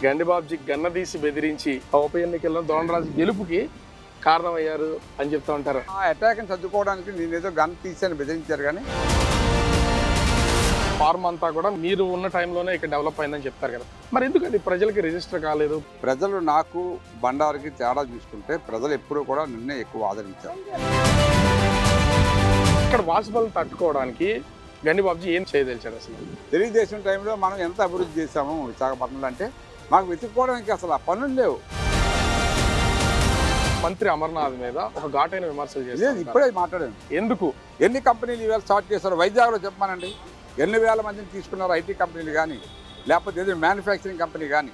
గండిబాబ్జీ గన్నదీసి బెదిరించి ఉప ఎన్నికల్లో దోణరాజు గెలుపుకి కారణమయ్యారు అని చెప్తా ఉంటారు. ఆ అటాక్ని సర్దుకోవడానికి నేనేదో గన్ తీసాను బెదిరించారు, కానీ ఫార్మ్ అంతా కూడా మీరు ఉన్న టైంలోనే ఇక్కడ డెవలప్ అయిందని చెప్తారు కదా, మరి ఎందుకు అది ప్రజలకి రిజిస్టర్ కాలేదు? ప్రజలు నాకు బండారికి తేడా చూసుకుంటే ప్రజలు ఎప్పుడూ కూడా నిన్నే ఎక్కువ ఆదరించారు. ఇక్కడ వాసుబల్ తట్టుకోవడానికి గండిబాబ్జీ ఏం చేయదలిచారు అసలు? తెలుగుదేశం టైంలో మనం ఎంత అభివృద్ధి చేశాము విశాఖపట్నంలో అంటే మాకు వెతుక్కోవడానికి అసలు ఆ పనులు లేవు. మంత్రి అమర్నాథ్ మీద ఒక ఘాటైన విమర్శలు లేదు, చేశారు. ఇప్పుడే మాట్లాడాను. ఎందుకు? ఎన్ని కంపెనీలు ఇవాళ స్టార్ట్ చేశారు వైజాగ్లో చెప్పమానండి. ఎన్ని వేల మందిని తీసుకున్నారు ఐటీ కంపెనీలు కానీ, లేకపోతే ఏదో మ్యానుఫ్యాక్చరింగ్ కంపెనీ కానీ.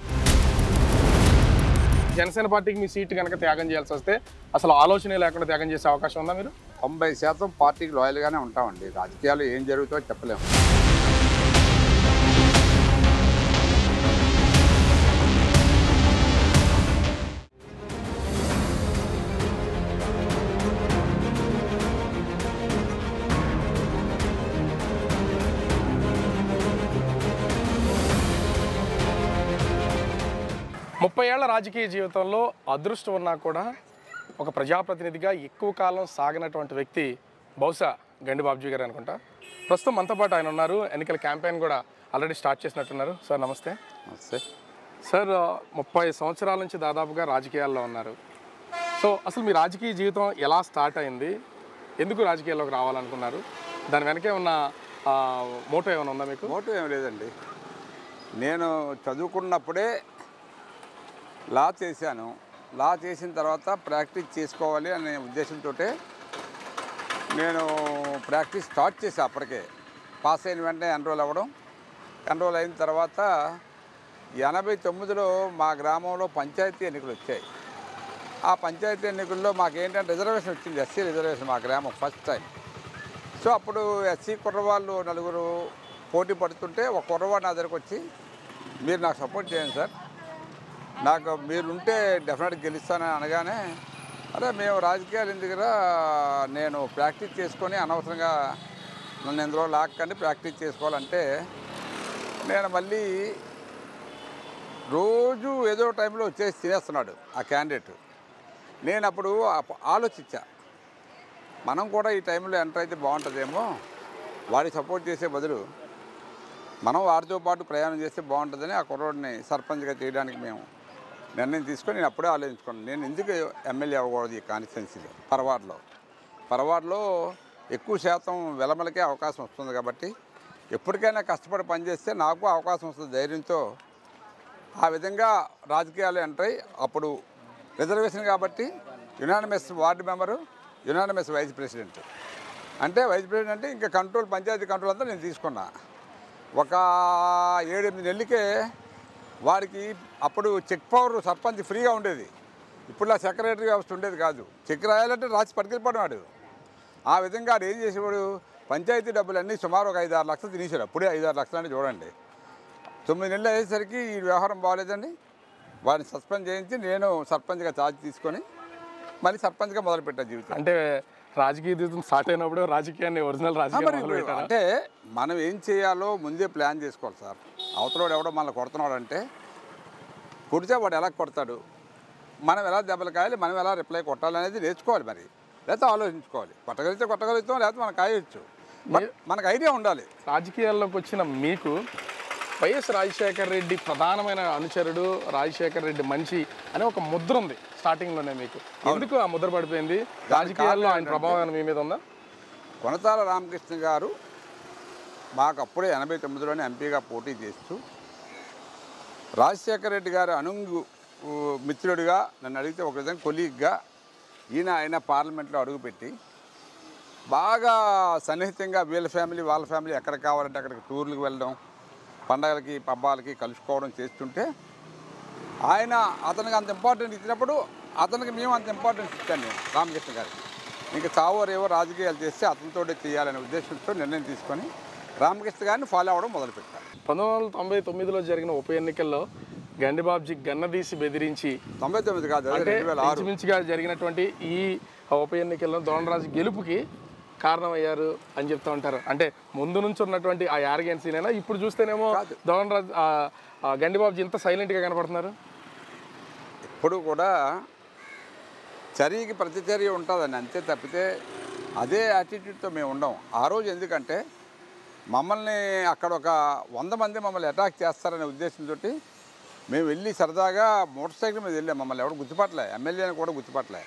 జనసేన పార్టీకి మీ సీటు కనుక త్యాగం చేయాల్సి వస్తే అసలు ఆలోచన లేకుండా త్యాగం చేసే అవకాశం ఉందా? మీరు 90% పార్టీకి లాయల్గానే ఉంటామండి. రాజకీయాలు ఏం జరుగుతుందో చెప్పలేము. ముప్పై ఏళ్ల రాజకీయ జీవితంలో అదృష్టం ఉన్నా కూడా ఒక ప్రజాప్రతినిధిగా ఎక్కువ కాలం సాగినటువంటి వ్యక్తి బహుశా గండిబాబ్జీ గారు అనుకుంటా. ప్రస్తుతం మనతో పాటు ఆయన ఉన్నారు. ఎన్నికల క్యాంపెయిన్ కూడా ఆల్రెడీ స్టార్ట్ చేసినట్టున్నారు. సార్ నమస్తే. నమస్తే సార్, 30 సంవత్సరాల నుంచి దాదాపుగా రాజకీయాల్లో ఉన్నారు. సో అసలు మీ రాజకీయ జీవితం ఎలా స్టార్ట్ అయింది? ఎందుకు రాజకీయాల్లోకి రావాలనుకున్నారు? దాని వెనకే ఉన్న మోటో ఏమైనా ఉందా మీకు? మోటో ఏం లేదండి. నేను చదువుకున్నప్పుడే లా చేశాను. లా చేసిన తర్వాత ప్రాక్టీస్ చేసుకోవాలి అనే ఉద్దేశంతో నేను ప్రాక్టీస్ స్టార్ట్ చేశాను. అప్పటికే పాస్ అయిన వెంటనే ఎన్రోల్ అవ్వడం. ఎన్రోల్ అయిన తర్వాత 89లో మా గ్రామంలో పంచాయతీ ఎన్నికలు వచ్చాయి. ఆ పంచాయతీ ఎన్నికల్లో మాకేంటంటే రిజర్వేషన్ వచ్చింది, ఎస్సీ రిజర్వేషన్ మా గ్రామం ఫస్ట్ టైం. సో అప్పుడు ఎస్సీ కుర్రవాళ్ళు 4 పోటీ పడుతుంటే ఒక కుర్రవాడు నా దగ్గరకు వచ్చి, మీరు నాకు సపోర్ట్ చేయండి సార్, నాకు మీరుంటే డెఫినెట్గా గెలుస్తానని అనగానే, అరే మేము రాజకీయాలు ఎందుకురా, నేను ప్రాక్టీస్ చేసుకొని అనవసరంగా నన్ను ఎందులో లాక్కండి ప్రాక్టీస్ చేసుకోవాలంటే, నేను మళ్ళీ రోజు ఏదో టైంలో వచ్చేసి తినేస్తున్నాడు ఆ క్యాండిడేట్. నేను అప్పుడు ఆలోచించా, మనం కూడా ఈ టైంలో ఎంటర్ అయితే బాగుంటుందేమో, వాడికి సపోర్ట్ చేసే బదులు మనం వాడితో పాటు ప్రయాణం చేస్తే బాగుంటుందని ఆ కుర్రోడిని సర్పంచ్గా చేయడానికి మేము నిర్ణయం తీసుకొని నేను అప్పుడే ఆలోచించుకున్నాను, నేను ఎందుకు ఎమ్మెల్యే అవ్వకూడదు ఈ కాన్స్టిట్యున్సీలో. పరవాడలో ఎక్కువ శాతం వెలమలకే అవకాశం వస్తుంది కాబట్టి ఎప్పటికైనా కష్టపడి పనిచేస్తే నాకు అవకాశం వస్తుంది ధైర్యంతో ఆ విధంగా రాజకీయాలు ఎంటర్ అయ్యి, అప్పుడు రిజర్వేషన్ కాబట్టి unanimous ward member, unanimous vice president. అంటే వైస్ ప్రెసిడెంట్ అంటే ఇంకా కంట్రోల్, పంచాయతీ కంట్రోల్ అంతా నేను తీసుకున్నా. ఒక 7-8 నెలలకే వారికి అప్పుడు చెక్ పవర్ సర్పంచ్ ఫ్రీగా ఉండేది. ఇప్పుడు ఆ సెక్రటరీ వ్యవస్థ ఉండేది కాదు. చెక్ రాయాలంటే రాసి పట్టుకెళ్ళిపోవడం వాడు. ఆ విధంగా వాడు ఏం చేసేవాడు, పంచాయతీ డబ్బులన్నీ సుమారు ఒక 5-6 లక్షలు తినేసాడు. అప్పుడే 5-6 లక్షలు అంటే చూడండి. 9 నెలలు అయ్యేసరికి ఈ వ్యవహారం బాగాలేదండి, వాడిని సస్పెండ్ చేయించి నేను సర్పంచ్గా ఛార్జ్ తీసుకొని మళ్ళీ సర్పంచ్గా మొదలుపెట్టాను జీవితం. అంటే రాజకీయ జీవితం స్టార్ట్ అయినప్పుడు రాజకీయాన్ని ఒరిజినల్ రాజకీయం అంటే మనం ఏం చేయాలో ముందే ప్లాన్ చేసుకోవాలి సార్. అవతలవాడు ఎవడో మనల్ని కొడుతున్నాడు అంటే, కొడితే వాడు ఎలా కొడతాడు, మనం ఎలా దెబ్బలు కాయాలి, మనం ఎలా రిప్లై కొట్టాలనేది నేర్చుకోవాలి. మరి లేకపోతే ఆలోచించుకోవాలి. కొట్టగలుగుతాం, లేకపోతే మనం కాయవచ్చు. మనకు ఐడియా ఉండాలి. రాజకీయాల్లోకి వచ్చిన మీకు వైఎస్ రాజశేఖర రెడ్డి ప్రధానమైన అనుచరుడు, రాజశేఖర రెడ్డి మనిషి అనే ఒక ముద్ర ఉంది స్టార్టింగ్లోనే. మీకు ఎందుకు ఆ ముద్ర పడిపోయింది? రాజకీయాల్లో ఆయన ప్రభావం మీ మీద ఉందా? కొనతాల రామకృష్ణ గారు మాకు అప్పుడే 89లోనే ఎంపీగా పోటీ చేస్తూ రాజశేఖర రెడ్డి గారు అనుంగు మిత్రుడిగా, నన్ను అడిగితే ఒక విధంగా కొలీగ్గా ఆయన పార్లమెంట్లో అడుగుపెట్టి బాగా సన్నిహితంగా వీళ్ళ ఫ్యామిలీ వాళ్ళ ఫ్యామిలీ ఎక్కడికి కావాలంటే అక్కడికి టూర్లకు వెళ్ళడం, పండగలకి పబ్బాలకి కలుసుకోవడం చేస్తుంటే అతనికి అంత ఇంపార్టెంట్ ఇచ్చినప్పుడు అతనికి మేము అంత ఇంపార్టెన్స్ ఇచ్చాను నేను రామకృష్ణ గారికి. ఇంకా చావోరేవో రాజకీయాలు చేస్తే అతనితోటే చేయాలనే ఉద్దేశంతో నిర్ణయం తీసుకొని రామకృష్ణ గారిని ఫాలో అవ్వడం మొదలుపెట్టాను. 1999లో జరిగిన ఉప ఎన్నికల్లో గండిబాబ్జీ గన్నదీసి బెదిరించి 99 కాదు, ఇంచుమించుగా జరిగినటువంటి ఈ ఉప ఎన్నికల్లో దోణరాజు గెలుపుకి కారణమయ్యారు అని చెప్తూ ఉంటారు. అంటే ముందు నుంచి ఉన్నటువంటి ఆ యారగెన్సీనైనా ఇప్పుడు చూస్తేనేమో ధవన్ రాజ్ గండిబాబుజీ ఇంత సైలెంట్గా కనపడుతున్నారు. ఇప్పుడు కూడా చర్యకి ప్రతిచర్య ఉంటుందండి, అంతే తప్పితే అదే యాటిట్యూడ్తో మేము ఉండం ఆ రోజు. ఎందుకంటే మమ్మల్ని అక్కడ ఒక 100 మంది మమ్మల్ని అటాక్ చేస్తారనే ఉద్దేశంతో మేము వెళ్ళి సరదాగా మోటార్ సైకిల్ మీద వెళ్ళాం. మమ్మల్ని ఎవరు గుర్తుపట్టలే, ఎమ్మెల్యేని కూడా గుర్తుపట్టలే.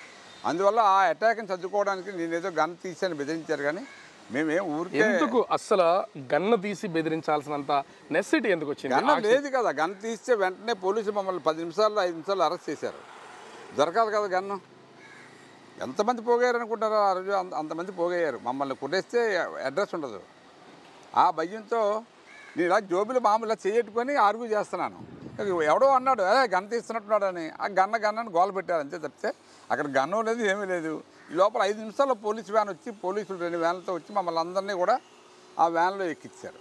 అందువల్ల ఆ అటాక్ని సర్దుకోవడానికి నేనేదో గన్ తీసాను బెదిరించారు, కానీ మేమేం ఊరికే. ఎందుకు అసలు గన్ను తీసి బెదిరించాల్సినంత నెసెసిటీ ఎందుకు వచ్చింది? గన్న లేదు కదా, గన్ తీస్తే వెంటనే పోలీసులు మమ్మల్ని 10 నిమిషాల్లో 5 నిమిషాల్లో అరెస్ట్ చేశారు. దొరకాలి కదా గన్ను. ఎంతమంది పోగయ్యారు అనుకుంటారో ఆ రోజు, అంతమంది పోగయ్యారు. మమ్మల్ని కొట్టేస్తే అడ్రస్ ఉండదు. ఆ భయంతో నేను ఇలా జోబులు మామూలుగా చేయట్టుకొని ఆర్గ్యూ చేస్తున్నాను. ఎవడో అన్నాడు అదే గన్ తీస్తున్నట్టున్నాడు అని, ఆ గన్నని గోల పెట్టారు అంతే తప్పితే అక్కడ గన్ను లేదు, ఏమీ లేదు. ఈ లోపల 5 నిమిషాల్లో పోలీసు వ్యాన్ వచ్చి, పోలీసులు 2 వ్యాన్లతో వచ్చి మమ్మల్ని అందరినీ కూడా ఆ వ్యాన్లో ఎక్కించారు.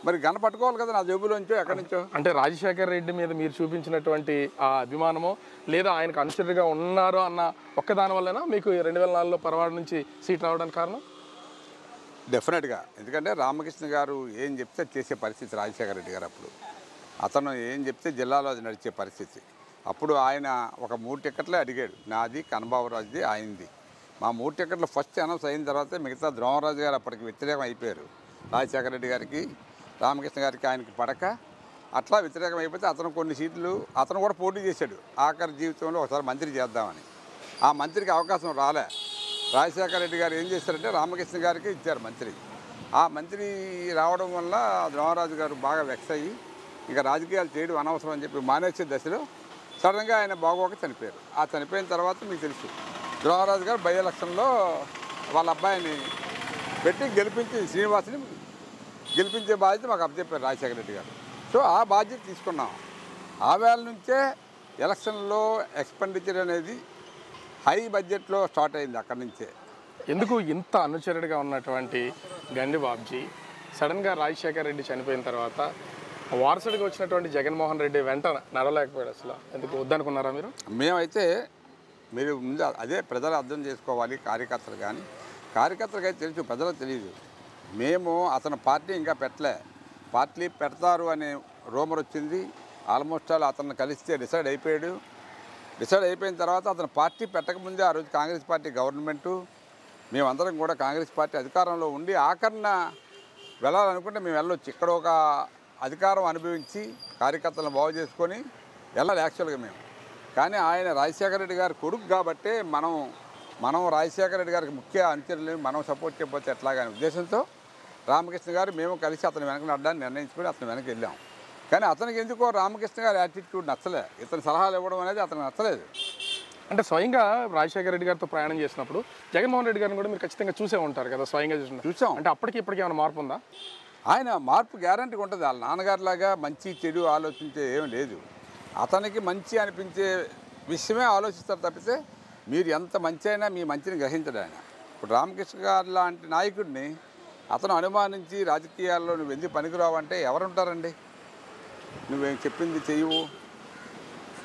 మరి గన్న పట్టుకోవాలి కదా నా జేబులోంచో ఎక్కడి నుంచో. అంటే రాజశేఖర్ రెడ్డి మీద మీరు చూపించినటువంటి ఆ అభిమానమో లేదా ఆయనకు అనుచరుడిగా ఉన్నారు అన్న ఒక్కదాని వల్లనా మీకు 2004లో పరవాడ నుంచి సీట్ రావడానికి కారణం? డెఫినెట్గా. ఎందుకంటే రామకృష్ణ గారు ఏం చెప్తే చేసే పరిస్థితి రాజశేఖర రెడ్డి గారు. అప్పుడు అతను ఏం చెప్తే జిల్లాలో అది నడిచే పరిస్థితి. అప్పుడు ఆయన ఒక 3 టికెట్లే అడిగాడు, నాది కనబాబురాజుది ఆయనది. మా 3 టికెట్లు ఫస్ట్ అనౌన్స్ అయిన తర్వాత మిగతా ధృవరాజు గారు అప్పటికి వ్యతిరేకం అయిపోయారు. రాజశేఖర రెడ్డి గారికి, రామకృష్ణ గారికి ఆయనకి పడక అట్లా వ్యతిరేకం అయిపోతే అతను కొన్ని సీట్లు అతను కూడా పోటీ చేశాడు. ఆఖరి జీవితంలో ఒకసారి మంత్రి చేద్దామని. ఆ మంత్రికి అవకాశం రాలే. రాజశేఖర రెడ్డి గారు ఏం చేశారంటే రామకృష్ణ గారికి ఇచ్చారు మంత్రి. ఆ మంత్రి రావడం వల్ల ధృవరాజు గారు బాగా వెక్స్ అయ్యి ఇక రాజకీయాలు చేయడం అనవసరం అని చెప్పి మానేసే దశలో సడన్గా ఆయన బాగోక చనిపోయారు. ఆ చనిపోయిన తర్వాత మీకు తెలుసు ధృవరాజు గారు బై ఎలక్షన్లో వాళ్ళ అబ్బాయిని పెట్టి గెలిపించి శ్రీనివాసుని గెలిపించే బాధ్యత మాకు అప్పచెప్పారు రాజశేఖర రెడ్డి గారు. సో ఆ బాధ్యత తీసుకున్నాం. ఆ వేళ నుంచే ఎలక్షన్లో ఎక్స్పెండిచర్ అనేది హై బడ్జెట్లో స్టార్ట్ అయింది అక్కడి నుంచే. ఎందుకు ఇంత అనుచరుడిగా ఉన్నటువంటి గండిబాబుజీ సడన్గా రాజశేఖర రెడ్డి చనిపోయిన తర్వాత వారసుడిగా వచ్చినటువంటి జగన్మోహన్ రెడ్డి వెంట నడవలేకపోయాడు? అసలు ఎందుకు వద్దనుకున్నారా మీరు? మేమైతే మీరు ముందు అదే ప్రజలు అర్థం చేసుకోవాలి, కార్యకర్తలు కానీ. కార్యకర్తలకైతే తెలుసు, ప్రజలకు తెలియదు. మేము అతను పార్టీ ఇంకా పెట్టలే, పార్టీ పెడతారు అనే రూమర్ వచ్చింది. ఆల్మోస్ట్ ఆల్ అతను కలిస్తే డిసైడ్ అయిపోయాడు. డిసైడ్ అయిపోయిన తర్వాత అతను పార్టీ పెట్టకముందే ఆ రోజు కాంగ్రెస్ పార్టీ గవర్నమెంటు, మేమందరం కూడా కాంగ్రెస్ పార్టీ అధికారంలో ఉండి ఆఖరణ వెళ్ళాలనుకుంటే మేము వెళ్ళొచ్చు. ఇక్కడ ఒక అధికారం అనుభవించి కార్యకర్తలను బాగు చేసుకొని వెళ్ళాలి యాక్చువల్గా మేము. కానీ ఆయన రాజశేఖర రెడ్డి గారి కొడుకు కాబట్టే మనం రాజశేఖర రెడ్డి గారికి ముఖ్య అనుచరులు మనం సపోర్ట్ చేయకపోతే ఎట్లాగనే ఉద్దేశంతో రామకృష్ణ గారు మేము కలిసి అతను వెనక నడ్డాన్ని నిర్ణయించుకొని అతను వెనక వెళ్ళాం. కానీ అతనికి ఎందుకో రామకృష్ణ గారి యాటిట్యూడ్ నచ్చలే. ఇతను సలహాలు ఇవ్వడం అనేది అతనికి నచ్చలేదు. అంటే స్వయంగా రాజశేఖర రెడ్డి గారితో ప్రయాణం చేసినప్పుడు జగన్మోహన్ రెడ్డి గారిని కూడా మీరు ఖచ్చితంగా చూసే ఉంటారు కదా, స్వయంగా చూసాం. అంటే అప్పటికి ఇప్పటికి ఏమైనా మార్పు ఉందా? ఆయన మార్పు గ్యారంటీగా ఉంటుంది. వాళ్ళ నాన్నగారిలాగా మంచి చెడు ఆలోచించే ఏం లేదు. అతనికి మంచి అనిపించే విషయమే ఆలోచిస్తారు తప్పితే మీరు ఎంత మంచి అయినా మీ మంచిని గ్రహించడు ఆయన. ఇప్పుడు రామకృష్ణ గారు లాంటి నాయకుడిని అతను అనుమానించి రాజకీయాల్లో నువ్వు ఎందుకు పనికిరావంటే ఎవరుంటారండి? నువ్వేం చెప్పింది చెయ్యవు,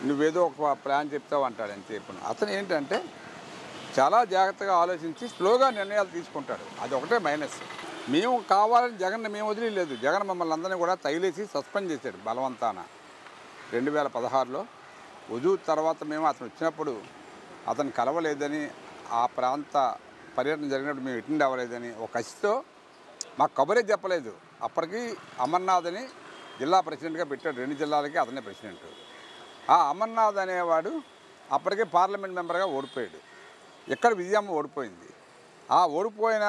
నువ్వేదో ఒక ప్లాన్ చెప్తావు అంటాడు అంతే. ఇప్పుడు అతను ఏంటంటే చాలా జాగ్రత్తగా ఆలోచించి స్లోగా నిర్ణయాలు తీసుకుంటాడు. అది ఒకటే మైనస్. మేము కావాలని జగన్ మేము వదిలేదు. జగన్ మమ్మల్ని అందరినీ కూడా తగిలేసి సస్పెండ్ చేశాడు బలవంతాన 2016లో. వధువు తర్వాత మేము అతను వచ్చినప్పుడు అతను కలవలేదని, ఆ ప్రాంత పర్యటన జరిగినప్పుడు మేము అటెండ్ అవ్వలేదని ఒక కసితో మాకు కబరే చెప్పలేదు. అప్పటికి అమర్నాథ్ అని జిల్లా ప్రెసిడెంట్గా పెట్టాడు. 2 జిల్లాలకి అతనే ప్రెసిడెంట్. ఆ అమర్నాథ్ అనేవాడు అప్పటికే పార్లమెంట్ మెంబర్గా ఓడిపోయాడు. ఎక్కడ విజయమ్మ ఓడిపోయింది. ఆ ఓడిపోయిన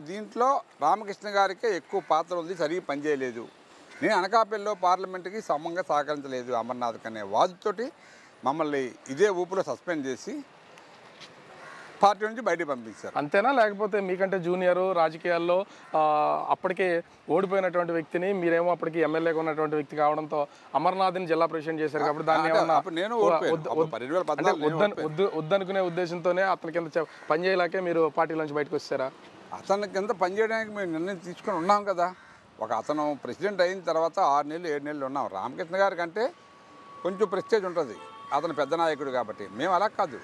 దీంట్లో రామకృష్ణ గారికే ఎక్కువ పాత్ర ఉంది, సరిగ్గా పనిచేయలేదు. నేను అనకాపల్లిలో పార్లమెంట్కి సమంగా సహకరించలేదు అమర్నాథ్ అనే వాదుతోటి మమ్మల్ని ఇదే ఊపులో సస్పెండ్ చేసి పార్టీ నుంచి బయటకు పంపించారు. అంతేనా? లేకపోతే మీకంటే జూనియరు రాజకీయాల్లో అప్పటికే ఓడిపోయినటువంటి వ్యక్తిని మీరేమో అప్పటికి ఎమ్మెల్యేగా ఉన్నటువంటి వ్యక్తి కావడంతో అమర్నాథ్ని జిల్లా ప్రెసిడెంట్ చేశారు కాబట్టి దాన్ని వద్దనుకునే ఉద్దేశంతోనే అతని కింద పనిచేయలేకే మీరు పార్టీలోంచి బయటకు వచ్చారా? అతని కింద పనిచేయడానికి మేము నిర్ణయం తీసుకొని ఉన్నాం కదా. అతను ప్రెసిడెంట్ అయిన తర్వాత 6 నెలలు 7 నెలలు ఉన్నాం. రామకృష్ణ గారి కంటే కొంచెం ప్రెస్టేజ్ ఉంటుంది, అతను పెద్ద నాయకుడు కాబట్టి. మేము అలా కాదు,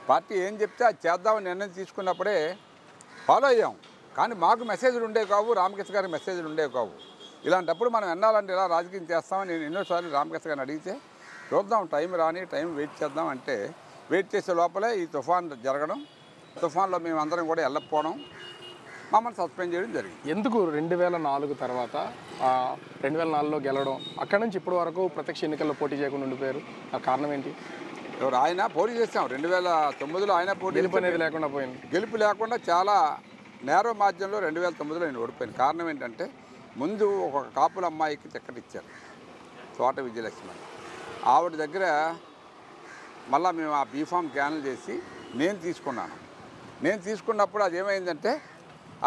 పార్టీ ఏం చెప్తే అది చేద్దామని నిర్ణయం తీసుకున్నప్పుడే ఫాలో అయ్యాం. కానీ మాకు మెసేజ్లు ఉండేవి కావు, రామకృష్ణ గారికి మెసేజ్లు ఉండేవి కావు. ఇలాంటప్పుడు మనం ఎన్నాలంటే ఇలా రాజకీయం చేస్తామని నేను ఎన్నోసార్లు రామకృష్ణ గారిని అడిగితే చూద్దాం, టైం రాని, టైం వెయిట్ చేద్దాం అంటే వెయిట్ చేసే లోపలే ఈ తుఫాన్ జరగడం, తుఫాన్లో మేము అందరం కూడా వెళ్ళకపోవడం, మమ్మల్ని సస్పెండ్ చేయడం జరిగింది. ఎందుకు 2004 తర్వాత 2004లో గెలవడం, అక్కడి నుంచి ఇప్పటి వరకు ప్రత్యక్ష ఎన్నికల్లో పోటీ చేయకుండా ఉండిపోయారు? ఆ కారణం ఏంటి? ఎవరు ఆయన పోటీ చేస్తాం 2009లో ఆయన పోటీ గెలుపు అనేది లేకుండా పోయింది. గెలుపు లేకుండా చాలా నేరో మార్జిన్లో 2009లో నేను ఓడిపోయాను. కారణం ఏంటంటే ముందు ఒక కాపుల అమ్మాయికి టికెట్ ఇచ్చారు, తోట విజయలక్ష్మి. ఆవిడ దగ్గర మళ్ళీ మేము ఆ బీఫామ్ క్యాన్సిల్ చేసి నేను తీసుకున్నాను. నేను తీసుకున్నప్పుడు అది ఏమైందంటే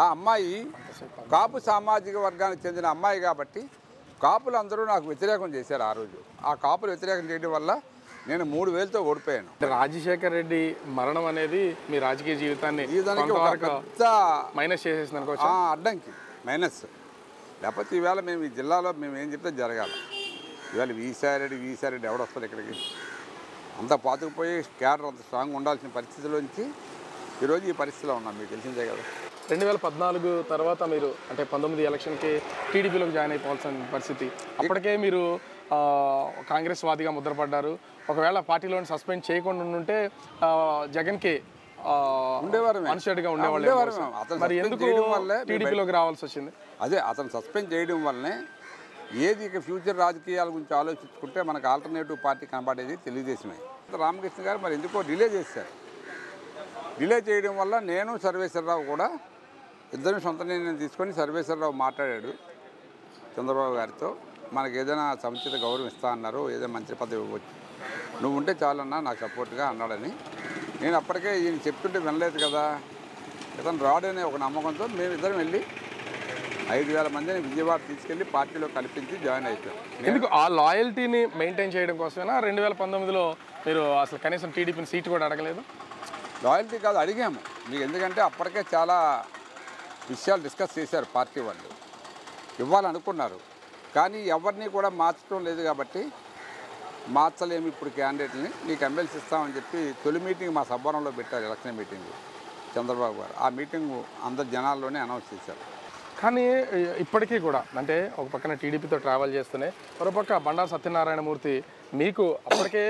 ఆ అమ్మాయి కాపు సామాజిక వర్గానికి చెందిన అమ్మాయి కాబట్టి కాపులందరూ నాకు వ్యతిరేకం చేశారు ఆ రోజు. ఆ కాపులు వ్యతిరేకం చేయడం వల్ల నేను 3000తో ఓడిపోయాను. రాజశేఖర్ రెడ్డి మరణం అనేది మీ రాజకీయ జీవితాన్ని మైనస్ చేసేసింది అనుకోవచ్చు. అడ్డంకి మైనస్. లేకపోతే ఈవేళ మేము ఈ జిల్లాలో మేము ఏం చెప్తే జరగాలి. ఇవాళ వీసారెడ్డి ఎవడొస్తారు ఇక్కడికి? అంతా పాతుకుపోయి క్యాడర్ అంత స్ట్రాంగ్ ఉండాల్సిన పరిస్థితిలోంచి ఈరోజు ఈ పరిస్థితిలో ఉన్నాం, మీకు తెలిసిందే కదా. 2014 తర్వాత మీరు అంటే 19 ఎలక్షన్కి టీడీపీలోకి జాయిన్ అయిపోవాల్సిన పరిస్థితి. అప్పటికే మీరు కాంగ్రెస్ వాదిగా ముద్రపడ్డారు. ఒకవేళ పార్టీలోని సస్పెండ్ చేయకుండా ఉంటే జగన్కి అనుసరిగా ఉండేవాళ్ళు. మరి ఎందుకు టీడీపీలోకి రావాల్సి వచ్చింది? అదే అతను సస్పెండ్ చేయడం వల్లనే ఏది ఇక ఫ్యూచర్ రాజకీయాల గురించి ఆలోచించుకుంటే మనకు ఆల్టర్నేటివ్ పార్టీ కనబడేది తెలుగుదేశమే. రామకృష్ణ గారు మరి ఎందుకో డిలే చేశారు. డిలే చేయడం వల్ల నేను సర్వేశ్వరరావు కూడా ఇద్దరు సొంత నిర్ణయం తీసుకొని సర్వేశ్వరరావు మాట్లాడాడు చంద్రబాబు గారితో, మనకు ఏదైనా సముచిత గౌరవం ఇస్తా అన్నారు, ఏదైనా మంచి పదవి ఇవ్వచ్చు, నువ్వు ఉంటే చాలన్నా నాకు సపోర్ట్గా అన్నాడని. నేను అప్పటికే ఈయన చెప్తుంటే వినలేదు కదా, ఇతను రాడనే ఒక నమ్మకంతో మేమిద్దరం వెళ్ళి 5000 మందిని విజయవాడ తీసుకెళ్ళి పార్టీలో కల్పించి జాయిన్ అయిపోయాం. ఎందుకు ఆ లాయల్టీని మెయింటైన్ చేయడం కోసమేనా 2019లో మీరు అసలు కనీసం టీడీపీని సీటు కూడా అడగలేదు? లాయల్టీ కాదు, అడిగాము మీకు. ఎందుకంటే అప్పటికే చాలా విషయాలు డిస్కస్ చేశారు పార్టీ వాళ్ళు, ఇవ్వాలనుకున్నారు. కానీ ఎవరిని కూడా మార్చడం లేదు కాబట్టి మార్చలేము ఇప్పుడు క్యాండిడేట్ని, నీకు ఎమ్మెల్సీ ఇస్తామని చెప్పి తొలి మీటింగ్ మా సభవనంలో పెట్టారు, ఎలక్షన్ మీటింగ్ చంద్రబాబు గారు. ఆ మీటింగ్ అందరు జనాల్లోనే అనౌన్స్ చేశారు. కానీ ఇప్పటికీ కూడా అంటే ఒక పక్కన టీడీపీతో ట్రావెల్ చేస్తూనే మరోపక్క బండారు సత్యనారాయణమూర్తి మీకు అప్పటికే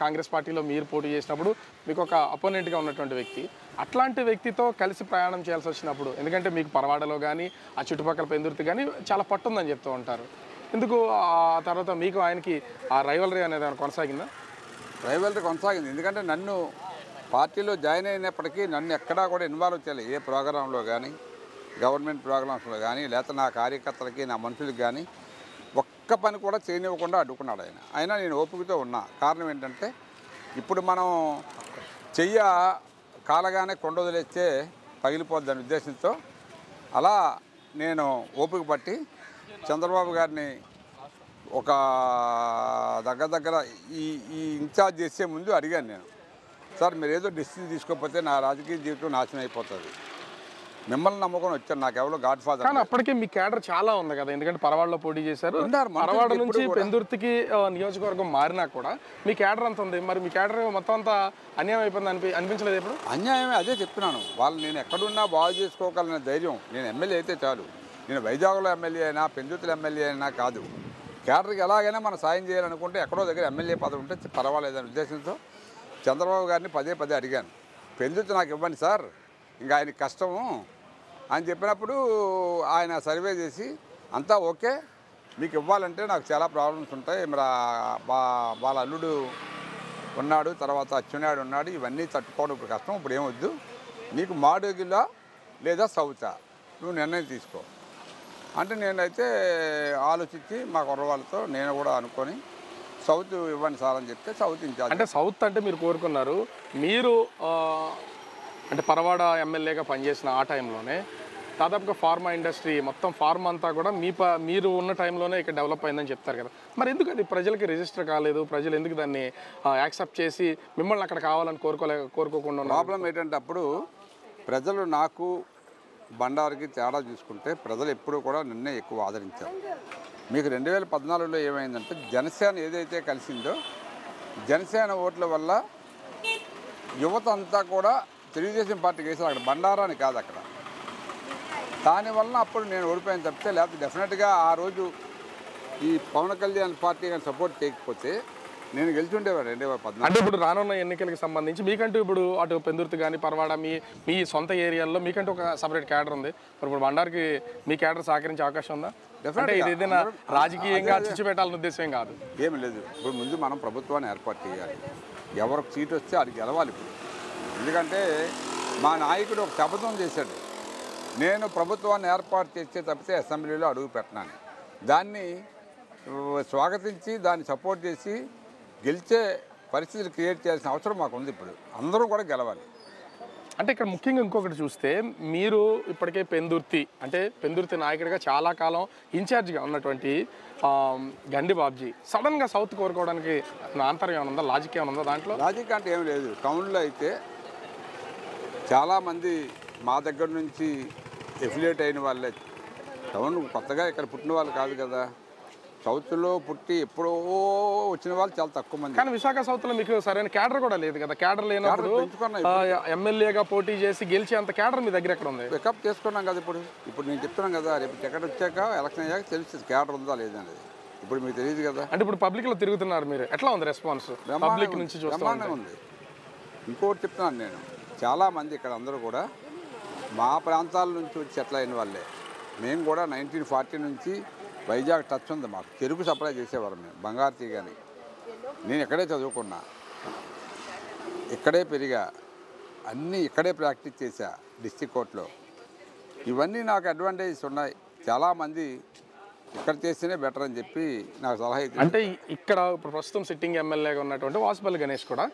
కాంగ్రెస్ పార్టీలో మీరు పోటీ చేసినప్పుడు మీకు ఒక అపోనెంట్గా ఉన్నటువంటి వ్యక్తి, అట్లాంటి వ్యక్తితో కలిసి ప్రయాణం చేయాల్సి వచ్చినప్పుడు, ఎందుకంటే మీకు పరవాడలో కానీ ఆ చుట్టుపక్కల పెందుర్తి కానీ చాలా పట్టుందని చెప్తూ ఉంటారు, ఎందుకు ఆ తర్వాత మీకు ఆయనకి ఆ రైవలరీ అనేది ఏమైనా కొనసాగిందా? రైవలరీ కొనసాగింది. ఎందుకంటే నన్ను పార్టీలో జాయిన్ అయినప్పటికీ నన్ను ఎక్కడా కూడా ఇన్వాల్వ్ చేయాలి, ఏ ప్రోగ్రాంలో కానీ గవర్నమెంట్ ప్రోగ్రామ్స్లో కానీ లేకపోతే నా కార్యకర్తలకి నా మనుషులకి కానీ ఒక్క పని కూడా చేయనివ్వకుండా అడ్డుకున్నాడు ఆయన. అయినా నేను ఓపికతో ఉన్నా. కారణం ఏంటంటే ఇప్పుడు మనం చెయ్య కాలగానే కొండొదిలేస్తే పగిలిపోద్దని ఉద్దేశంతో అలా నేను ఓపిక పట్టి చంద్రబాబు గారిని ఒక దగ్గర ఈ ఇన్ఛార్జ్ చేసే ముందు అడిగాను నేను, సార్ మీరు ఏదో డెసిషన్ తీసుకోకపోతే నా రాజకీయ జీవితం నాశనం అయిపోతుంది, మిమ్మల్ని నమ్ముకొని వచ్చాను, నాకు ఎవరో గాడ్ ఫాదర్. కానీ అప్పటికే మీ క్యాడర్ చాలా ఉంది కదా, ఎందుకంటే పరవాడలో పోటీ చేశారు, పరవాడ నుంచి పెందుర్తికి నియోజకవర్గం మారినా కూడా మీ క్యాడర్ అంత ఉంది. మరి మీ క్యాడర్ మొత్తం అంతా అన్యాయం అయిపోయింది అనిపించలేదు ఎప్పుడు? అన్యాయమే, అదే చెప్తున్నాను. వాళ్ళు నేను ఎక్కడున్నా బాగు చేసుకోగలనే ధైర్యం, నేను ఎమ్మెల్యే అయితే చాలు, నేను వైజాగ్లో ఎమ్మెల్యే అయినా పెందుర్తిలో ఎమ్మెల్యే అయినా కాదు, క్యాడర్కి ఎలాగైనా మనం సాయం చేయాలనుకుంటే ఎక్కడో దగ్గర ఎమ్మెల్యే పదవి ఉంటే పర్వాలేదనే ఉద్దేశంతో చంద్రబాబు గారిని పదే అడిగాను, పెందుర్తి నాకు ఇవ్వండి సార్, ఇంకా ఆయనకి కష్టము అని చెప్పినప్పుడు ఆయన సర్వే చేసి అంతా ఓకే, మీకు ఇవ్వాలంటే నాకు చాలా ప్రాబ్లమ్స్ ఉంటాయి, మరి వాళ్ళ అల్లుడు ఉన్నాడు, తర్వాత అచ్చెన్నాయుడు ఉన్నాడు, ఇవన్నీ తట్టుకోవడం ఇప్పుడు కష్టం, ఇప్పుడు ఏమొద్దు, నీకు మాడుగిలా లేదా సౌతా నువ్వు నిర్ణయం తీసుకో అంటే, నేనైతే ఆలోచించి మా కుర్రవాళ్ళతో నేను కూడా అనుకొని సౌత్ ఇవ్వండి సార్ అని చెప్తే సౌత్ ఇన్ఛార్జ్. అంటే సౌత్ అంటే మీరు కోరుకున్నారు, మీరు అంటే పరవాడ ఎమ్మెల్యేగా పనిచేసిన ఆ టైంలోనే దాదాపుగా ఫార్మా ఇండస్ట్రీ మొత్తం ఫార్మా అంతా కూడా మీరు ఉన్న టైంలోనే ఇక్కడ డెవలప్ అయిందని చెప్తారు కదా, మరి ఎందుకు అది ప్రజలకి రిజిస్టర్ కాలేదు? ప్రజలు ఎందుకు దాన్ని యాక్సెప్ట్ చేసి మిమ్మల్ని అక్కడ కావాలని కోరుకోకుండా? ప్రాబ్లం ఏంటంటే అప్పుడు ప్రజలు నాకు బండారుకి తేడా చూసుకుంటే ప్రజలు ఎప్పుడూ కూడా నిన్నే ఎక్కువ ఆదరించారు. మీకు 2014లో ఏమైందంటే జనసేన ఏదైతే కలిసిందో జనసేన ఓట్ల వల్ల యువత అంతా కూడా తెలుగుదేశం పార్టీకి వేసారు. అక్కడ బండారా అని కాదు, అక్కడ దానివల్ల అప్పుడు నేను ఓడిపోయాను తప్పితే, లేకపోతే డెఫినెట్గా ఆ రోజు ఈ పవన్ కళ్యాణ్ పార్టీ కానీ సపోర్ట్ చేయకపోతే నేను గెలిచి ఉండేవాడు 2014. అంటే ఇప్పుడు రానున్న ఎన్నికలకు సంబంధించి మీకంటూ ఇప్పుడు అటు పెందుర్తి కానీ పరవాడ మీ సొంత ఏరియాల్లో మీకంటూ ఒక సపరేట్ క్యాడర్ ఉంది. మరి ఇప్పుడు బండార్కి మీ క్యాడర్ సహకరించే అవకాశం ఉందా? అంటే ఇది ఏదైనా రాజకీయంగా చిచ్చు పెట్టాలనే ఉద్దేశం ఏం కాదు. ఏమి లేదు. ఇప్పుడు ముందు మనం ప్రభుత్వాన్ని ఏర్పాటు చేయాలి. ఎవరికి సీట్ వస్తే అది గెలవాలి ఇప్పుడు. ఎందుకంటే మా నాయకుడు ఒక శపథం చేశాడు, నేను ప్రభుత్వాన్ని ఏర్పాటు చేస్తే తప్పితే అసెంబ్లీలో అడుగు పెట్టినాను. దాన్ని స్వాగతించి దాన్ని సపోర్ట్ చేసి గెలిచే పరిస్థితులు క్రియేట్ చేయాల్సిన అవసరం మాకు ఉంది. ఇప్పుడు అందరూ కూడా గెలవాలి. అంటే ఇక్కడ ముఖ్యంగా ఇంకొకటి చూస్తే మీరు ఇప్పటికే పెందుర్తి నాయకుడిగా చాలా కాలం ఇన్ఛార్జిగా ఉన్నటువంటి గండి బాబ్జీ సడన్గా సౌత్ కోరుకోవడానికి ఆంతర్యం ఏమైనా ఉందా? లాజిక్ ఏమైనా ఉందా దాంట్లో? లాజిక్ అంటే ఏం లేదు. టౌన్లో అయితే చాలామంది మా దగ్గర నుంచి ఎఫిలియేట్ అయిన వాళ్ళే. టౌన్ కొత్తగా ఇక్కడ పుట్టిన వాళ్ళు కాదు కదా. సౌత్లో పుట్టి ఎప్పుడో వచ్చిన వాళ్ళు చాలా తక్కువ మంది. కానీ విశాఖ సౌత్లో మీకు సరైన క్యాడర్ కూడా లేదు కదా. క్యాడర్ లేనప్పుడు ఎమ్మెల్యేగా పోటీ చేసి గెలిచి అంత క్యాడర్ మీ దగ్గర ఎక్కడ ఉంది? పికప్ చేసుకున్నాం కదా. ఇప్పుడు నేను చెప్తున్నాను కదా, రేపు టికెట్ వచ్చాక ఎలక్షన్ అయ్యాక తెలుస్తుంది క్యాడర్ ఉందా లేదనేది. ఇప్పుడు మీకు తెలియదు కదా. అంటే ఇప్పుడు పబ్లిక్లో తిరుగుతున్నారు మీరు, ఎట్లా ఉంది రెస్పాన్స్ పబ్లిక్ నుంచి? బ్రహ్మాండంగా ఉంది. ఇంకోటి చెప్తున్నాను నేను, చాలామంది ఇక్కడ అందరూ కూడా మా ప్రాంతాల నుంచి వచ్చి సెటిల్ అయిన వాళ్ళే. మేము కూడా 1940 నుంచి వైజాగ్ టచ్ ఉంది మాకు. చెరుకు సప్లై చేసేవారు మేము, బంగారు తీగని. నేను ఇక్కడే చదువుకున్నా, ఇక్కడే పెరిగా, అన్నీ ఇక్కడే ప్రాక్టీస్ చేశా డిస్ట్రిక్ట్ కోర్టులో. ఇవన్నీ నాకు అడ్వాంటేజెస్ ఉన్నాయి. చాలామంది ఇక్కడ చేస్తేనే బెటర్ అని చెప్పి నాకు సలహా ఇచ్చింది. అంటే ఇక్కడ ప్రస్తుతం సిట్టింగ్ ఎమ్మెల్యేగా ఉన్నటువంటి వాసుపల్లి గణేష్ కూడా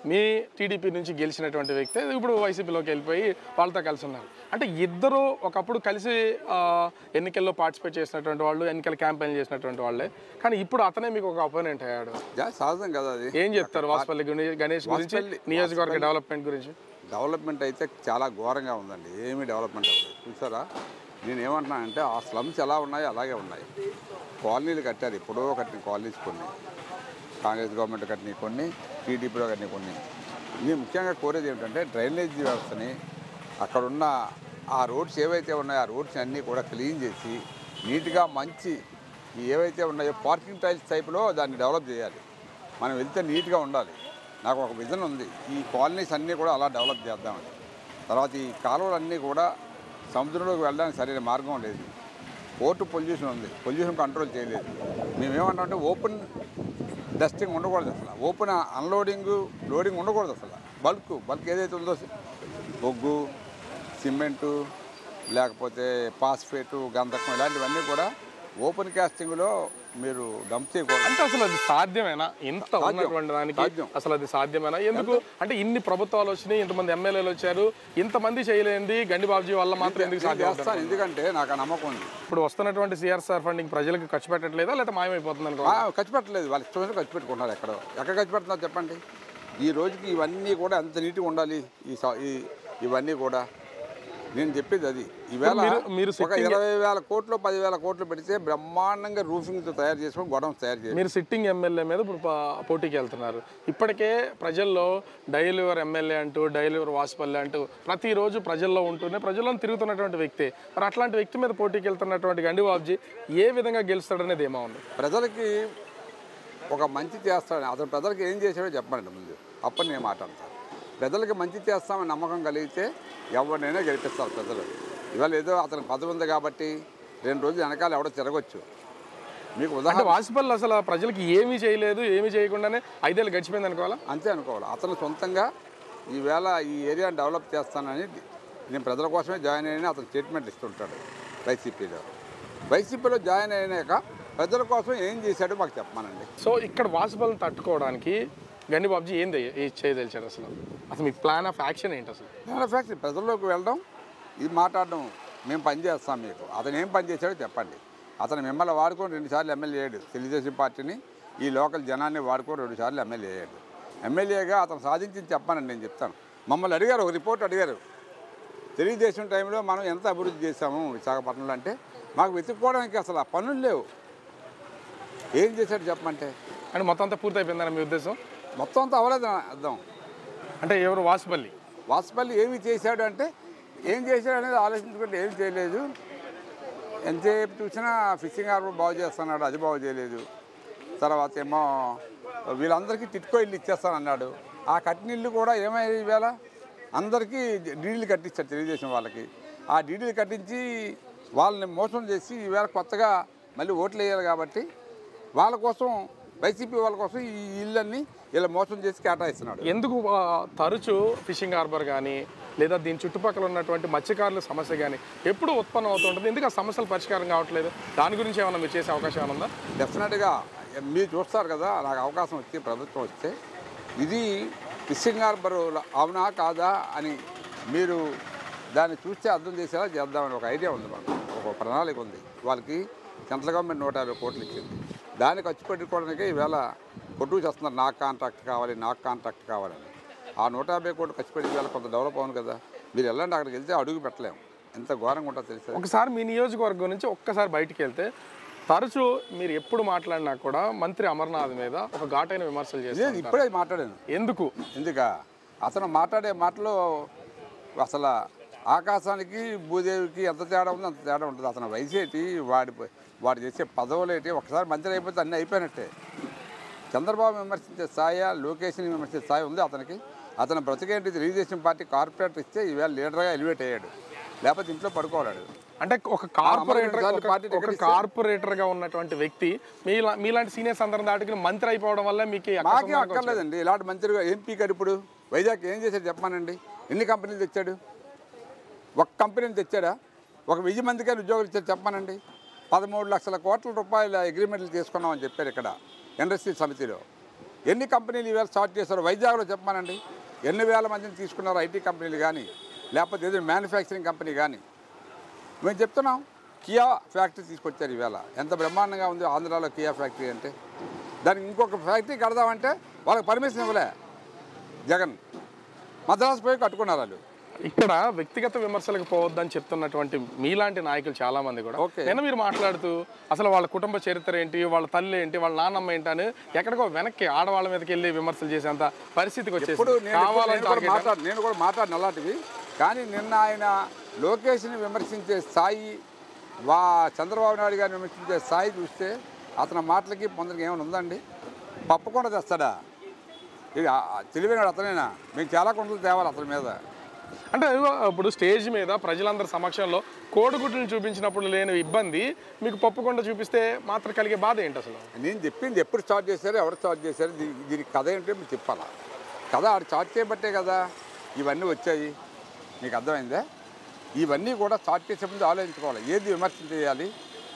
మీ టీడీపీ నుంచి గెలిచినటువంటి వ్యక్తి ఇప్పుడు వైసీపీలోకి వెళ్ళిపోయి వాళ్ళతో కలిసి ఉన్నారు. అంటే ఇద్దరు ఒకప్పుడు కలిసి ఎన్నికల్లో పార్టిసిపేట్ చేసినటువంటి వాళ్ళు, ఎన్నికల క్యాంపెయిన్ చేసినటువంటి వాళ్ళే. కానీ ఇప్పుడు అతనే మీకు ఒక అపోనెంట్ అయ్యాడు. సహజం కదా అది. ఏం చెప్తారు వాసుపల్లి గణేష్ గురించి, నియోజకవర్గ డెవలప్మెంట్ గురించి? డెవలప్మెంట్ అయితే చాలా ఘోరంగా ఉందండి. ఏమీ డెవలప్మెంట్ అవ్వదు. చూసారా, నేను ఏమంటున్నానంటే ఆ స్లమ్స్ ఎలా ఉన్నాయో అలాగే ఉన్నాయి. కాలనీలు కట్టారు, ఎప్పుడో కట్టిన కాలనీస్ కొన్ని, కాంగ్రెస్ గవర్నమెంట్ కట్టినవి కొన్ని, టీడీపీలో కట్టినవి కొన్ని. నేను ముఖ్యంగా కోరేది ఏమిటంటే డ్రైనేజీ వ్యవస్థని, అక్కడున్న ఆ రోడ్స్ ఏవైతే ఉన్నాయో ఆ రోడ్స్ అన్నీ కూడా క్లీన్ చేసి నీట్గా మంచి ఏవైతే ఉన్నాయో పార్కింగ్ టైల్స్ టైప్లో దాన్ని డెవలప్ చేయాలి. మనం వెళ్తే నీట్గా ఉండాలి. నాకు ఒక విజన్ ఉంది, ఈ కాలనీస్ అన్నీ కూడా అలా డెవలప్ చేద్దామని. తర్వాత ఈ కాలువలన్నీ కూడా సముద్రంలోకి వెళ్ళడానికి సరైన మార్గం లేదు. పోర్టు పొల్యూషన్ ఉంది, పొల్యూషన్ కంట్రోల్ చేయలేదు. మేమేమంటామంటే ఓపెన్ డస్టింగ్ ఉండకూడదు అసలు, ఓపెన్ అన్లోడింగ్ లోడింగ్ ఉండకూడదు అసలు. బల్క్ ఏదైతే ఉందో బొగ్గు, సిమెంటు, లేకపోతే పాస్ఫేటు, గంధకం ఇలాంటివన్నీ కూడా ఓపెన్ కాస్టింగ్లో మీరు డంప్ చేయకూడదు. అంటే అసలు అది సాధ్యమేనా? ఇంత ఉన్నటువంటి దానికి అసలు అది సాధ్యమేనా? ఎందుకు అంటే ఇన్ని ప్రభుత్వాలు వచ్చినాయి, ఇంతమంది ఎమ్మెల్యేలు వచ్చారు, ఇంతమంది చేయలేంది గండి బాబ్జీ వల్ల మాత్రం ఎందుకు సాధ్యం? ఎందుకంటే నాకు ఆ నమ్మకం ఉంది. ఇప్పుడు వస్తున్నటువంటి సిఆర్ఆర్ ఫండింగ్ ప్రజలకు ఖర్చు పెట్టట్లేదా, లేదా మాయమైపోతుంది అనుకో? ఖర్చు పెట్టలేదు, వాళ్ళు ఇష్టం ఖర్చు పెట్టుకుంటున్నారు. ఎక్కడ ఖర్చు పెడుతున్నారు చెప్పండి. ఈ రోజుకి ఇవన్నీ కూడా ఎంత నీట్గా ఉండాలి. ఇవన్నీ కూడా నేను చెప్పేది అది. ఈవేళ మీరు ఒక 20,000 కోట్లు 10,000 కోట్లు పెడితే బ్రహ్మాండంగా రూఫింగ్తో తయారు చేసుకొని గొడవలు తయారు చేయాలి. మీరు సిట్టింగ్ ఎమ్మెల్యే మీద ఇప్పుడు పోటీకి వెళ్తున్నారు. ఇప్పటికే ప్రజల్లో డైలీవర్ ఎమ్మెల్యే అంటూ, డైలీవర్ వాసుపల్లి అంటూ ప్రతిరోజు ప్రజల్లో ఉంటూనే ప్రజల్లో తిరుగుతున్నటువంటి వ్యక్తి. మరి అట్లాంటి వ్యక్తి మీద పోటీకి వెళ్తున్నటువంటి గండి బాబ్జీ ఏ విధంగా గెలుస్తాడనేది ఏమో ఉంది. ప్రజలకి ఒక మంచి చేస్తాడు, అతను ప్రజలకి ఏం చేశాడో చెప్పండి ముందు, అప్పుడు నేను మాట్లాడతాను. ప్రజలకి మంచి చేస్తామని నమ్మకం కలిగితే ఎవరినైనా గెలిపిస్తారు ప్రజలు. ఇవాళ ఏదో అతనికి పదవి ఉంది కాబట్టి 2 రోజులు వెనకాల ఎవడో తిరగచ్చు. మీకు ఉదాహరణ వాసుపల్లి అసలు ప్రజలకి ఏమీ చేయలేదు, ఏమీ చేయకుండానే 5 ఏళ్ళు గడిచిపోయింది అనుకోవాలా? అంతే అనుకోవాలి. అతను సొంతంగా ఈవేళ ఈ ఏరియాని డెవలప్ చేస్తానని, నేను ప్రజల కోసమే జాయిన్ అయినా అతను స్టేట్మెంట్ ఇస్తుంటాడు. వైసీపీలో జాయిన్ అయినాక ప్రజల కోసం ఏం చేశాడో మాకు చెప్పమానండి. సో ఇక్కడ వాసుపల్లిని తట్టుకోవడానికి గండి బాబ్జీ ఏం చేయదలిచాడు? అసలు మీ ప్లాన్ ఆఫ్ యాక్షన్ ఏంటి? అసలు ప్లాన్ ఆఫ్ యాక్షన్ ప్రజల్లోకి వెళ్ళడం, ఇది మాట్లాడడం, మేము పని చేస్తాం మీకు. అతను ఏం పని చేశాడో చెప్పండి. అతను మిమ్మల్ని వాడుకొని 2 సార్లు ఎమ్మెల్యే అయ్యాడు. తెలుగుదేశం పార్టీని, ఈ లోకల్ జనాన్ని వాడుకొని 2 సార్లు ఎమ్మెల్యే అయ్యాడు. ఎమ్మెల్యేగా అతను సాధించింది చెప్పానండి, నేను చెప్తాను. మమ్మల్ని అడిగారు, ఒక రిపోర్ట్ అడిగారు, తెలుగుదేశం టైంలో మనం ఎంత అభివృద్ధి చేశాము విశాఖపట్నంలో అంటే. మాకు వెతుక్కోవడానికి అసలు పనులు లేవు. ఏం చేశాడు చెప్పమంటే? అంటే మొత్తం అంతా పూర్తి అయిపోయిందని మీ ఉద్దేశం? మొత్తం అంతా అవ్వలేదు అర్థం. అంటే ఎవరు? వాసుపల్లి ఏమి చేశాడు అంటే ఏం చేశాడు అనేది ఆలోచించుకుంటే ఏం చేయలేదు. ఎంతసేపు చూసినా ఫిషింగ్ హార్బర్ బాగు చేస్తున్నాడు, అది బాగు చేయలేదు. తర్వాత ఏమో వీళ్ళందరికీ టిట్కో ఇల్లు ఇచ్చేస్తానన్నాడు. ఆ కట్టిన ఇల్లు కూడా ఏమైంది ఈవేళ అందరికీ డీడీలు కట్టించారు తెలుగుదేశం వాళ్ళకి. ఆ డీడీలు కట్టించి వాళ్ళని మోసం చేసి ఈవేళ కొత్తగా మళ్ళీ ఓట్లు వేయాలి కాబట్టి వాళ్ళ కోసం వైసీపీ వాళ్ళ కోసం ఈ ఇళ్ళన్నీ ఇలా మోసం చేసి కేటాయిస్తున్నాడు. ఎందుకు తరచూ ఫిషింగ్ హార్బర్ కానీ లేదా దీని చుట్టుపక్కల ఉన్నటువంటి మత్స్యకారుల సమస్య కానీ ఎప్పుడు ఉత్పన్నం అవుతుంటుంది? ఎందుకు ఆ సమస్యలు పరిష్కారం కావట్లేదు? దాని గురించి ఏమైనా మీరు చేసే అవకాశం ఏమైనా ఉందా? డెఫినెట్గా మీరు చూస్తారు కదా, నాకు అవకాశం వచ్చి ప్రభుత్వం వస్తే ఇది ఫిషింగ్ హార్బర్ అవునా కాదా అని మీరు దాన్ని చూస్తే అర్థం చేసేలా చేద్దామని ఒక ఐడియా ఉంది, మనకు ఒక ప్రణాళిక ఉంది. వాళ్ళకి సెంట్రల్ గవర్నమెంట్ 150 కోట్లు ఇచ్చింది. దాన్ని ఖర్చు పెట్టుకోవడానికే ఈవేళ కొట్టుకు చేస్తున్నారు, నాకు కాంట్రాక్ట్ కావాలి, నాకు కాంట్రాక్ట్ కావాలని. ఆ 150 కోట్లు ఖర్చు పెట్టి వేళ కొంత డెవలప్ అవును కదా. మీరు వెళ్ళండి, అక్కడికి వెళ్తే అడుగు పెట్టలేము, ఎంత ఘోరంగా ఉంటుందో తెలుసు. ఒకసారి మీ నియోజకవర్గం నుంచి ఒక్కసారి బయటికి వెళ్తే తరచూ మీరు ఎప్పుడు మాట్లాడినా కూడా మంత్రి అమర్నాథ్ మీద ఒక ఘాటైన విమర్శలు చేస్తారు. ఇప్పుడే మాట్లాడాను. ఎందుక అతను మాట్లాడే మాటలు అసలు ఆకాశానికి భూదేవికి ఎంత తేడా ఉంది, అంత తేడా ఉంటుంది. అతను వయసేటి, వాడు చేసే పదవులేటి, ఒకసారి మంత్రి అయిపోతే అన్నీ అయిపోయినట్టే. చంద్రబాబు విమర్శించే స్థాయి, లోకేష్ని విమర్శించే స్థాయి ఉంది అతనికి. అతను బ్రతికేంటి తెలుగుదేశం పార్టీ కార్పొరేటర్ ఇస్తే ఈవేళ లీడర్గా ఎలివేట్ అయ్యాడు, లేకపోతే ఇంట్లో పడుకోవాడు. అంటే ఒక కార్పొరేటర్గా ఉన్నటువంటి వ్యక్తి మీలాంటి సీనియర్స్ అందరం దాటికి మంత్రి అయిపోవడం వల్ల మీకు మాకే అక్కర్లేదండి ఇలాంటి మంత్రిగా. ఎంపీ గారు ఇప్పుడు వైజాగ్ ఏం చేశాడు చెప్పానండి? ఎన్ని కంపెనీలు తెచ్చాడు? ఒక కంపెనీని తెచ్చాడా? ఒక 1000 మందికి ఉద్యోగాలు ఇచ్చాడు చెప్పానండి. 13 లక్షల కోట్ల రూపాయల అగ్రిమెంట్లు తీసుకున్నామని చెప్పారు ఇక్కడ ఇండస్ట్రీ సమితిలో. ఎన్ని కంపెనీలు ఈవేళ స్టార్ట్ చేశారు వైజాగ్లో చెప్పానండి? ఎన్ని వేల మందిని తీసుకున్నారు ఐటీ కంపెనీలు కానీ, లేకపోతే ఏదో మ్యానుఫ్యాక్చరింగ్ కంపెనీ కానీ. మేము చెప్తున్నాం, కియా ఫ్యాక్టరీ తీసుకొచ్చారు ఈవేళ. ఎంత బ్రహ్మాండంగా ఉంది ఆంధ్రాలో కియా ఫ్యాక్టరీ అంటే. దానికి ఇంకొక ఫ్యాక్టరీ కడదామంటే వాళ్ళకి పర్మిషన్ ఇవ్వలే జగన్. మద్రాసు పోయి కట్టుకున్నారు వాళ్ళు. ఇక్కడ వ్యక్తిగత విమర్శలకు పోవద్దని చెప్తున్నటువంటి మీలాంటి నాయకులు చాలా మంది కూడా నేను మీరు మాట్లాడుతూ అసలు వాళ్ళ కుటుంబ చరిత్ర ఏంటి, వాళ్ళ తల్లి ఏంటి, వాళ్ళ నాన్నమ్మ ఏంటి అని ఎక్కడికో వెనక్కి ఆడవాళ్ళ మీదకి వెళ్ళి విమర్శలు చేసేంత పరిస్థితికి వచ్చేసి నేను కూడా మాట్లాడిన అలాంటివి. కానీ నిన్న ఆయన లోకేష్ని విమర్శించే స్థాయి, చంద్రబాబు నాయుడు గారిని విమర్శించే స్థాయి చూస్తే అతని మాటలకి పొందరికి ఏమైనా ఉందండి? పప్పకుండా తెస్తాడా? ఇది తెలివైన అతనేనా? మేము చాలా కొండలు తేవాలి అతని మీద. అంటే ఇప్పుడు స్టేజ్ మీద ప్రజలందరి సమక్షంలో కోడిగుడ్లను చూపించినప్పుడు లేని ఇబ్బంది మీకు పప్పుకొండ చూపిస్తే మాత్రం కలిగే బాధ ఏంటి అసలు? నేను చెప్పింది ఎప్పుడు స్టార్ట్ చేశారు, ఎవరు స్టార్ట్ చేశారు, దీనికి కథ ఏంటో మీరు చెప్పాలా. కథ ఆడు స్టార్ట్ చేయబట్టే కదా ఇవన్నీ వచ్చాయి. మీకు అర్థమైందా? ఇవన్నీ కూడా స్టార్ట్ చేసే ముందు ఆలోచించుకోవాలి, ఏది విమర్శ చేయాలి,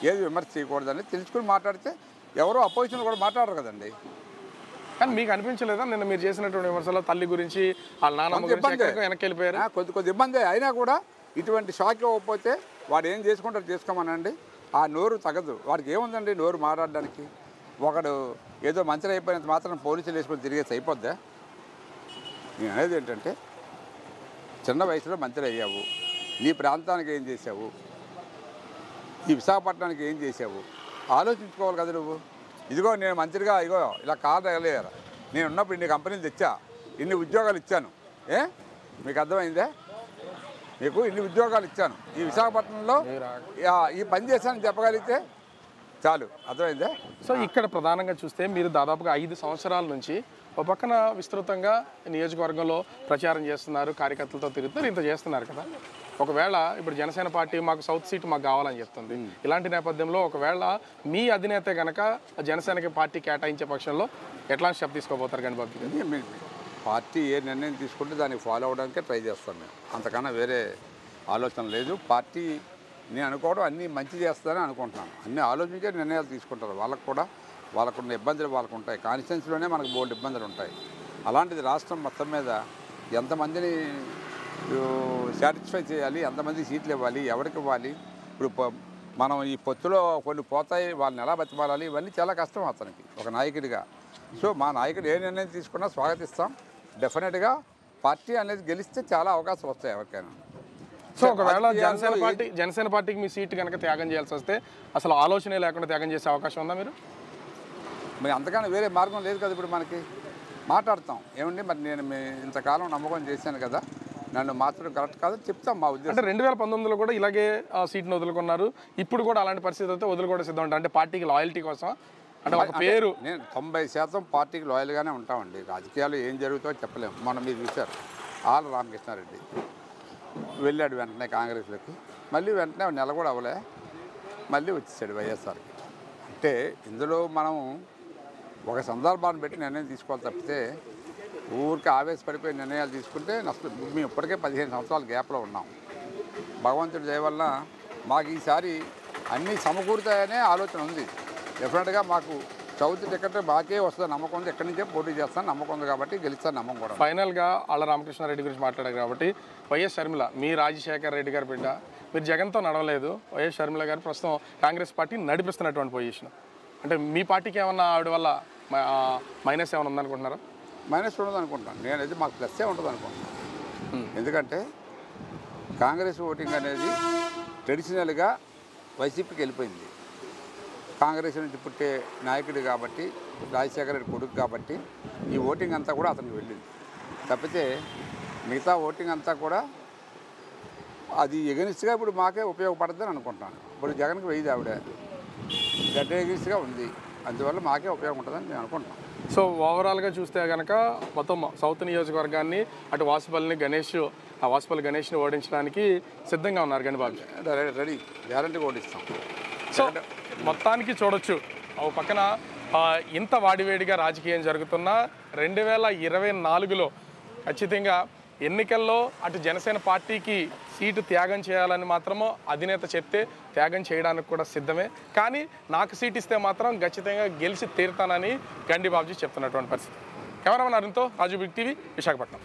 ఏది విమర్శ చేయకూడదని తెలుసుకుని మాట్లాడితే ఎవరో అపోజిషన్ కూడా మాట్లాడరు కదండి. కానీ మీకు అనిపించలేదా నిన్న మీరు చేసినటువంటి విమర్శలో తల్లి గురించి, వాళ్ళ నాన్నమ్మ గురించి వెనక్కి వెళ్ళిపోయారు? కొద్ది ఇబ్బంది అయినా కూడా ఇటువంటి షాక్ ఇవ్వకపోతే వాడు ఏం చేసుకుంటారు చేసుకోమనండి. ఆ నోరు తగదు, వాడికి ఏముందండి నోరు మాట్లాడడానికి. ఒకడు ఏదో మంత్రి అయిపోయినంత మాత్రం పోలీసులు వేసుకొని తిరిగేసి అయిపోద్దా? నేను అనేది ఏంటంటే, చిన్న వయసులో మంత్రి అయ్యావు, నీ ప్రాంతానికి ఏం చేసావు, ఈ విశాఖపట్నానికి ఏం చేసావు ఆలోచించుకోవాలి కదా నువ్వు. ఇదిగో నేను మంత్రిగా ఇగో ఇలా కాదు వెళ్ళారు, నేను ఉన్నప్పుడు ఇన్ని కంపెనీలు తెచ్చా, ఇన్ని ఉద్యోగాలు ఇచ్చాను. మీకు అర్థమైందే? మీకు ఇన్ని ఉద్యోగాలు ఇచ్చాను, ఈ విశాఖపట్నంలో ఈ పని చేశానని చెప్పగలిగితే చాలు. అర్థమైందే? సో ఇక్కడ ప్రధానంగా చూస్తే మీరు దాదాపుగా 5 సంవత్సరాల నుంచి ఒక పక్కన విస్తృతంగా నియోజకవర్గంలో ప్రచారం చేస్తున్నారు, కార్యకర్తలతో తిరుగుతున్నారు, ఇంత చేస్తున్నారు కదా. ఒకవేళ ఇప్పుడు జనసేన పార్టీ మాకు సౌత్ సీట్ మాకు కావాలని చెప్తుంది. ఇలాంటి నేపథ్యంలో ఒకవేళ మీ అధినేత కనుక జనసేనకి పార్టీ కేటాయించే పక్షంలో ఎట్లాంటి స్టెప్ తీసుకోబోతారు గణబాబు గారు? పార్టీ ఏ నిర్ణయం తీసుకుంటే దానికి ఫాలో అవడానికే ట్రై చేస్తాం మేము, అంతకన్నా వేరే ఆలోచన లేదు. పార్టీ నేను అనుకోవడం అన్నీ మంచి చేస్తానని అనుకుంటున్నాను. అన్నీ ఆలోచించే నిర్ణయాలు తీసుకుంటారు. వాళ్ళకున్న ఇబ్బందులు వాళ్ళకు ఉంటాయి. కాన్స్టిట్యున్సీలోనే మనకు బోల్డ్ ఇబ్బందులు ఉంటాయి. అలాంటిది రాష్ట్రం మొత్తం మీద ఎంతమందిని సాటిస్ఫై చేయాలి, ఎంతమంది సీట్లు ఇవ్వాలి, ఎవరికి ఇవ్వాలి, ఇప్పుడు మనం ఈ పొత్తులో కొన్ని పోతాయి, వాళ్ళని ఎలా బతిమాలాలి, ఇవన్నీ చాలా కష్టం అతనికి ఒక నాయకుడిగా. సో మా నాయకుడు ఏ నిర్ణయం తీసుకున్నా స్వాగతిస్తాం. డెఫినెట్గా పార్టీ అనేది గెలిస్తే చాలా అవకాశాలు వస్తాయి ఎవరికైనా. సో ఒకవేళ జనసేన పార్టీకి మీ సీటు కనుక త్యాగం చేయాల్సి వస్తే అసలు ఆలోచనే లేకుండా త్యాగం చేసే అవకాశం ఉందా మీరు? మరి అంతకన్నా వేరే మార్గం లేదు కదా. ఇప్పుడు మనకి మాట్లాడతాం ఏమండి, మరి నేను ఇంతకాలం నమ్మకం చేశాను కదా, నన్ను మార్చడం కరెక్ట్ కాదని చెప్తాం మా ఉద్దేశం. అంటే 2019లో కూడా ఇలాగే సీట్ను వదులుకున్నారు, ఇప్పుడు కూడా అలాంటి పరిస్థితి అయితే వదులుకోవడం సిద్ధం అంటే పార్టీకి లాయల్టీ కోసం, అంటే ఒక పేరు. నేను 90% పార్టీకి లాయల్గానే ఉంటామండి. రాజకీయాలు ఏం జరుగుతుందో చెప్పలేము. మనం మీరు చూశారు ఆళ్ళ రామకృష్ణారెడ్డి వెళ్ళాడు వెంటనే కాంగ్రెస్లోకి, మళ్ళీ వెంటనే నెల కూడా అవ్వలే మళ్ళీ వచ్చేసాడు వైఎస్ఆర్కి. అంటే ఇందులో మనం ఒక సందర్భాన్ని పెట్టి నిర్ణయం తీసుకోవాలి తప్పితే ఊరికి ఆవేశపడిపోయి నిర్ణయాలు తీసుకుంటే నష్టం. మేము ఇప్పటికే 15 సంవత్సరాల గ్యాప్లో ఉన్నాం. భగవంతుడి దయ వల్ల మాకు ఈసారి అన్నీ సమకూరుతాయనే ఆలోచన ఉంది. డెఫినెట్గా మాకు చౌత్ టికెట్ మాకే వస్తుంది నమ్మకం ఉంది. ఎక్కడి నుంచే పోటీ చేస్తాను నమ్మకం ఉంది కాబట్టి గెలుస్తాను నమ్మకం కూడా. ఫైనల్గా ఆళ్ళ రామకృష్ణారెడ్డి గురించి మాట్లాడారు కాబట్టి, వైఎస్ షర్మిల మీ రాజశేఖర రెడ్డి గారి బిడ్డ, మీరు జగన్తో నడవలేదు, వైఎస్ షర్మిల గారు ప్రస్తుతం కాంగ్రెస్ పార్టీ నడిపిస్తున్నటువంటి పొజిషన్, అంటే మీ పార్టీకి ఏమన్నా ఆవిడ వల్ల మైనస్ ఏమైనా ఉందనుకుంటున్నారా? మైనస్ ఉండదు అనుకుంటాను నేనైతే. మాకు ప్లస్సే ఉంటుంది అనుకుంటున్నాను. ఎందుకంటే కాంగ్రెస్ ఓటింగ్ అనేది ట్రెడిషనల్గా వైసీపీకి వెళ్ళిపోయింది. కాంగ్రెస్ నుంచి పుట్టే నాయకుడు కాబట్టి, రాజశేఖర రెడ్డి కొడుకు కాబట్టి ఈ ఓటింగ్ అంతా కూడా అతనికి వెళ్ళింది తప్పితే మిగతా ఓటింగ్ అంతా కూడా అది ఎగనిస్ట్గా ఇప్పుడు మాకే ఉపయోగపడుతుందని అనుకుంటున్నాను. ఇప్పుడు జగన్కి వెయ్యి ఆవిడ గడ్డ ఎగనిస్ట్గా ఉంది, అందువల్ల మాకే ఉపయోగం ఉంటుందని నేను అనుకుంటున్నాను. సో ఓవరాల్గా చూస్తే కనుక మొత్తం సౌత్ నియోజకవర్గాన్ని అటు వాసుపల్లిని వాసుపల్లి గణేష్ని ఓడించడానికి సిద్ధంగా ఉన్నారు గండిబాబు. రెడీ, గ్యారంటీగా ఓడిస్తాం. సో మొత్తానికి చూడొచ్చు ఓ పక్కన ఇంత వాడివేడిగా రాజకీయం జరుగుతున్న 2024లో ఖచ్చితంగా ఎన్నికల్లో అటు జనసేన పార్టీకి సీటు త్యాగం చేయాలని మాత్రమో అధినేత చెప్తే త్యాగం చేయడానికి కూడా సిద్ధమే, కానీ నాకు సీట్ ఇస్తే మాత్రం ఖచ్చితంగా గెలిచి తీరుతానని గండి బాబుజీ చెప్తున్నటువంటి పరిస్థితి. కెమెరామెన్ అరుణ్తో రాజు బిగ్ టీవీ, విశాఖపట్నం.